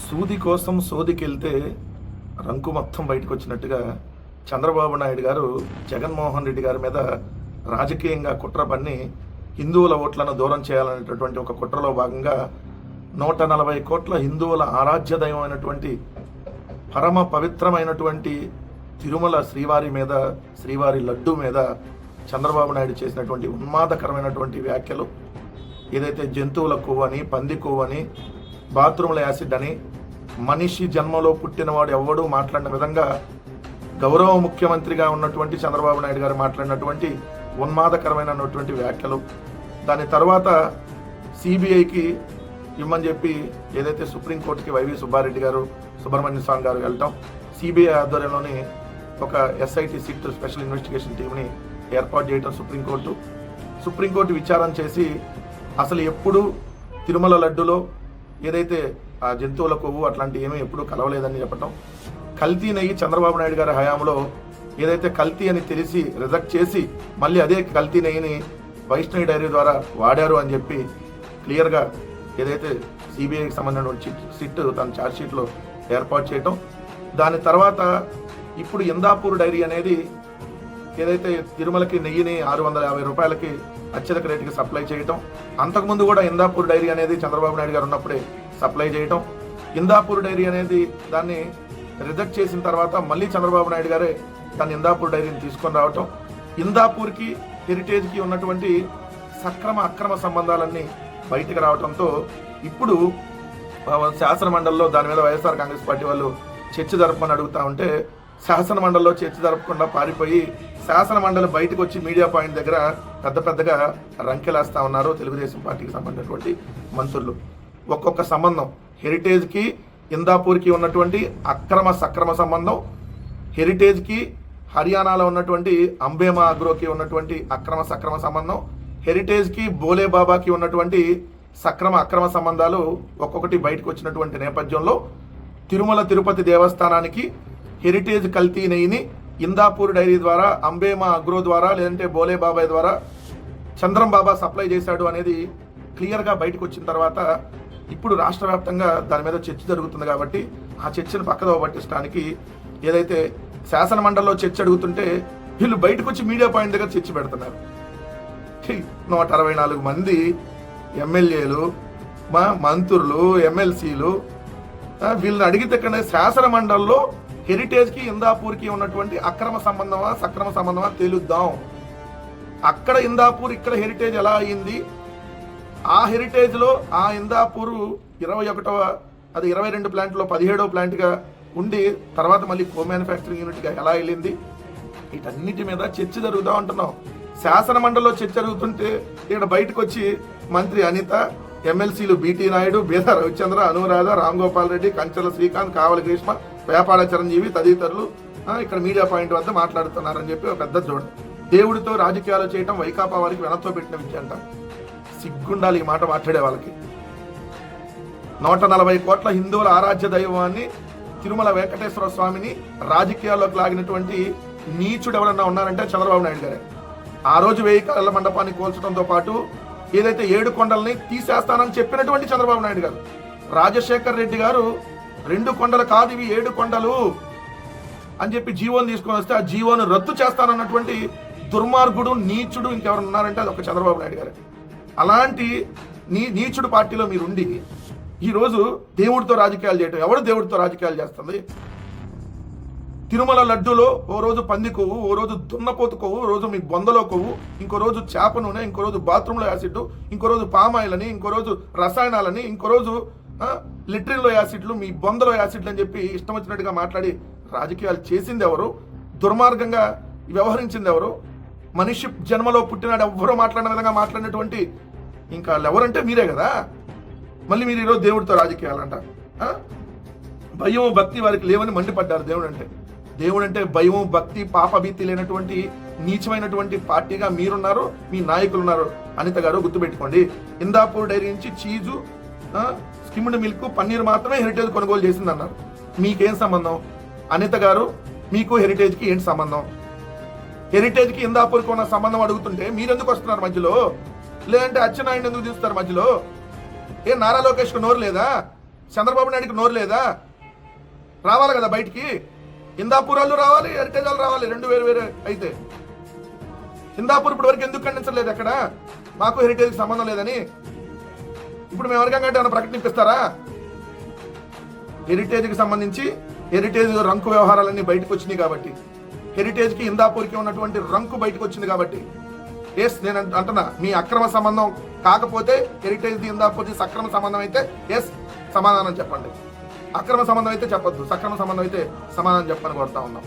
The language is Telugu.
సూది కోసం సోదికెళ్తే రంకు మొత్తం బయటకు వచ్చినట్టుగా చంద్రబాబు నాయుడు గారు జగన్మోహన్ రెడ్డి గారి మీద రాజకీయంగా కుట్ర పన్ని హిందువుల ఓట్లను దూరం చేయాలనేటటువంటి ఒక కుట్రలో భాగంగా 140 కోట్ల హిందువుల ఆరాధ్య దైవమైనటువంటి పరమ పవిత్రమైనటువంటి తిరుమల శ్రీవారి మీద, శ్రీవారి లడ్డు మీద చంద్రబాబు నాయుడు చేసినటువంటి ఉన్మాదకరమైనటువంటి వ్యాఖ్యలు, ఏదైతే జంతువుల కొవ్వని, పంది కొవ్వని, బాత్రూంల యాసిడ్ అని, మనిషి జన్మలో పుట్టినవాడు ఎవడూ మాట్లాడిన విధంగా గౌరవ ముఖ్యమంత్రిగా ఉన్నటువంటి చంద్రబాబు నాయుడు గారు మాట్లాడినటువంటి ఉన్మాదకరమైనటువంటి వ్యాఖ్యలు, దాని తర్వాత సిబిఐకి ఇవ్వమని చెప్పి ఏదైతే సుప్రీంకోర్టుకి వైవి సుబ్బారెడ్డి గారు, సుబ్రహ్మణ్య స్వామి గారు వెళ్ళటం, సిబిఐ ఆధ్వర్యంలోని ఒక ఎస్ఐటి సిట్ స్పెషల్ ఇన్వెస్టిగేషన్ టీంని ఏర్పాటు చేయటం, సుప్రీంకోర్టు విచారణ చేసి అసలు ఎప్పుడు తిరుమల లడ్డులో ఏదైతే ఆ జంతువుల కొవ్వు అట్లాంటి ఏమీ ఎప్పుడూ కలవలేదని చెప్పటం, కల్తీ నెయ్యి చంద్రబాబు నాయుడు గారి హయాంలో ఏదైతే కల్తీ అని తెలిసి రిజెక్ట్ చేసి మళ్ళీ అదే కల్తీ నెయ్యిని వైష్ణవి డైరీ ద్వారా వాడారు అని చెప్పి క్లియర్గా ఏదైతే సిబిఐకి సంబంధించిన సిట్ తన ఛార్జ్షీట్లో ఏర్పాటు చేయటం, దాని తర్వాత ఇప్పుడు ఇందాపూర్ డైరీ అనేది ఏదైతే తిరుమలకి నెయ్యిని 650 రూపాయలకి అత్యధిక రేటుకి సప్లై చేయటం, అంతకుముందు కూడా ఇందాపూర్ డైరీ అనేది చంద్రబాబు నాయుడు గారు ఉన్నప్పుడే సప్లై చేయటం, ఇందాపూర్ డైరీ అనేది దాన్ని రిజెక్ట్ చేసిన తర్వాత మళ్ళీ చంద్రబాబు నాయుడు గారే తన ఇందాపూర్ డైరీని తీసుకొని రావటం, ఇందాపూర్కి హెరిటేజ్కి ఉన్నటువంటి సక్రమ అక్రమ సంబంధాలన్నీ బయటకు రావడంతో ఇప్పుడు శాసన మండలిలో దాని మీద వైఎస్ఆర్ కాంగ్రెస్ పార్టీ వాళ్ళు చర్చ జరపమని అడుగుతా ఉంటే శాసన మండలిలో చర్చ జరపకుండా పారిపోయి శాసన మండలి బయటకు వచ్చి మీడియా పాయింట్ దగ్గర పెద్దగా రంకెలేస్తా ఉన్నారు తెలుగుదేశం పార్టీకి సంబంధించినటువంటి మంత్రులు. ఒక్కొక్క సంబంధం, హెరిటేజ్కి ఇందాపూర్కి ఉన్నటువంటి అక్రమ సక్రమ సంబంధం, హెరిటేజ్కి హర్యానాలో ఉన్నటువంటి అంబేమా అగ్రోకి ఉన్నటువంటి అక్రమ సక్రమ సంబంధం, హెరిటేజ్కి బోలే బాబాకి ఉన్నటువంటి సక్రమ అక్రమ సంబంధాలు ఒక్కొక్కటి బయటకు వచ్చినటువంటి నేపథ్యంలో తిరుమల తిరుపతి దేవస్థానానికి హెరిటేజ్ కల్తీ నెయ్యిని ఇందాపూర్ డైరీ ద్వారా, అంబేమా అగ్రో ద్వారా, లేదంటే బోలే బాబాయ్ ద్వారా చంద్రం బాబా సప్లై చేశాడు అనేది క్లియర్గా బయటకు వచ్చిన తర్వాత ఇప్పుడు రాష్ట్ర వ్యాప్తంగా దాని మీద చర్చ జరుగుతుంది. కాబట్టి ఆ చర్చను పక్కదో పట్టించడానికి ఏదైతే శాసన మండలిలో చర్చ అడుగుతుంటే వీళ్ళు బయటకు వచ్చి మీడియా పాయింట్ దగ్గర చర్చ పెడుతున్నారు. 164 మంది ఎమ్మెల్యేలు, మా మంత్రులు, ఎమ్మెల్సీలు వీళ్ళని అడిగితే కన్నా శాసన మండలిలో హెరిటేజ్కి ఇందాపూర్కి ఉన్నటువంటి అక్రమ సంబంధమా సక్రమ సంబంధమా తేలుద్దాం. అక్కడ ఇందాపూర్, ఇక్కడ హెరిటేజ్ ఎలా అయ్యింది, ఆ హెరిటేజ్లో ఆ ఇందాపూర్ 22 ప్లాంట్లో 17వ ప్లాంట్గా ఉండి తర్వాత మళ్ళీ కో మ్యానుఫ్యాక్చరింగ్ యూనిట్గా ఎలా వెళ్ళింది, వీటన్నిటి మీద చర్చ జరుగుతూ ఉంటున్నాం. శాసన మండలిలో చర్చ జరుగుతుంటే ఇక్కడ బయటకు వచ్చి మంత్రి అనిత, ఎమ్మెల్సీలు బీటీ నాయుడు, బీదా రవిచంద్ర, అనురాధ, రామ్ గోపాల్ రెడ్డి, కంచెల శ్రీకాంత్, కావలి గ్రీష్మ, వేపాడ చిరంజీవి తదితరులు ఇక్కడ మీడియా పాయింట్ వద్ద మాట్లాడుతున్నారని చెప్పి ఒక పెద్ద జోడు. దేవుడితో రాజకీయాలు చేయటం వైకాపా వారికి వెనతో పెట్టిన విద్య అంట. సిగ్గుండాలి ఈ మాట మాట్లాడే వాళ్ళకి. 140 కోట్ల హిందువుల ఆరాధ్య దైవాన్ని తిరుమల వెంకటేశ్వర స్వామిని రాజకీయాల్లోకి లాగినటువంటి నీచుడు ఎవరన్నా ఉన్నారంటే చంద్రబాబు నాయుడు గారే. ఆ రోజు 1000 కళ్ళ మండపాన్ని కోల్చడంతో పాటు ఏదైతే 7 కొండల్ని తీసేస్తానని చెప్పినటువంటి చంద్రబాబు నాయుడు గారు, రాజశేఖర్ రెడ్డి గారు 2 కొండలు కాదు ఇవి 7 కొండలు అని చెప్పి జీవోని తీసుకొని వస్తే ఆ జీవోను రద్దు చేస్తానన్నటువంటి దుర్మార్గుడు, నీచుడు ఇంకెవరు ఉన్నారంటే అది ఒక చంద్రబాబు నాయుడు గారు. అలాంటి నీచుడు పార్టీలో మీరుండి ఈరోజు దేవుడితో రాజకీయాలు చేయటం. ఎవరు దేవుడితో రాజకీయాలు చేస్తుంది? తిరుమల లడ్డూలో ఓ రోజు పంది కొవ్వు, ఓ రోజు దున్నపోతు కొవ్వు, రోజు మీ బొందలో కొవ్వు, ఇంకో రోజు చేప నూనె, ఇంకో రోజు బాత్రూంలో యాసిడ్, ఇంకో రోజు పామాయిల్ అని, ఇంకో రోజు రసాయనాలని, ఇంకో రోజు లిట్రిన్లో యాసిడ్లు, మీ బొందలో యాసిడ్లు అని చెప్పి ఇష్టం వచ్చినట్టుగా మాట్లాడి రాజకీయాలు చేసింది ఎవరు? దుర్మార్గంగా వ్యవహరించింది ఎవరు? మనిషి జన్మలో పుట్టినాడు ఎవ్వరూ మాట్లాడిన విధంగా మాట్లాడినటువంటి ఇంకా ఎవరంటే మీరే కదా. మళ్ళీ మీరు ఈరోజు దేవుడితో రాజకీయాలంట. భయం భక్తి వారికి లేవని మండిపడ్డారు. దేవుడు అంటే భయం భక్తి పాపభీతి లేనటువంటి నీచమైనటువంటి పార్టీగా మీరున్నారు, మీ నాయకులు ఉన్నారు. అనిత గారు గుర్తుపెట్టుకోండి, ఇందాపూర్ డైరీ నుంచి చీజు, స్కిమ్డ్ మిల్క్, పన్నీర్ మాత్రమే హెరిటేజ్ కొనుగోలు చేసిందన్నారు. మీకేం సంబంధం? అనిత గారు, మీకు హెరిటేజ్కి ఏంటి సంబంధం? హెరిటేజ్కి ఇందాపూర్కి ఉన్న సంబంధం అడుగుతుంటే మీరెందుకు వస్తున్నారు మధ్యలో? లేదంటే అచ్చెన్నాయుడు ఎందుకు తీస్తారు మధ్యలో? నారా లోకేష్కు నోరు లేదా? చంద్రబాబు నాయుడికి నోరు లేదా? రావాలి కదా బయటికి. హిందాపూర్ వాళ్ళు రావాలి, హెరిటేజ్ వాళ్ళు రావాలి, రెండు వేరు వేరే అయితే. హిందాపూర్ ఇప్పటి వరకు ఎందుకు ఖండించలేదు? ఎక్కడ మాకు హెరిటేజ్కి సంబంధం లేదని ఇప్పుడు మేము ఎవరికంటే ఏమైనా ప్రకటిపిస్తారా? హెరిటేజ్కి సంబంధించి హెరిటేజ్ రంకు వ్యవహారాలన్నీ బయటకు వచ్చినాయి కాబట్టి, హెరిటేజ్కి హిందాపూర్కి ఉన్నటువంటి రంకు బయటకు వచ్చింది కాబట్టి, ఎస్ నేను అంటున్నా, మీ అక్రమ సంబంధం కాకపోతే హెరిటేజ్ హిందాపూర్ది సక్రమ సంబంధం అయితే ఎస్ సమాధానం చెప్పండి. అక్రమ సంబంధం అయితే చెప్పొద్దు, సక్రమ సంబంధం అయితే సమాధానం చెప్పని కోరుతా ఉన్నాం.